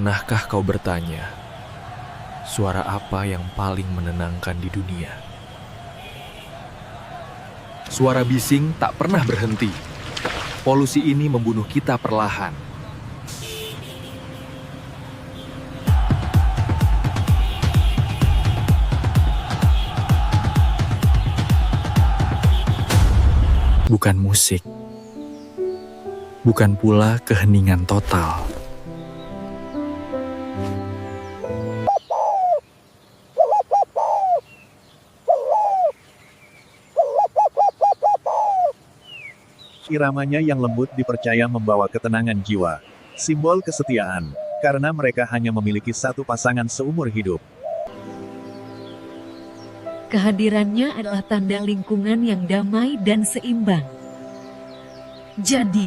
Pernahkah kau bertanya, suara apa yang paling menenangkan di dunia? Suara bising tak pernah berhenti. Polusi ini membunuh kita perlahan. Bukan musik, bukan pula keheningan total. Iramanya yang lembut dipercaya membawa ketenangan jiwa, simbol kesetiaan, karena mereka hanya memiliki satu pasangan seumur hidup. Kehadirannya adalah tanda lingkungan yang damai dan seimbang. Jadi,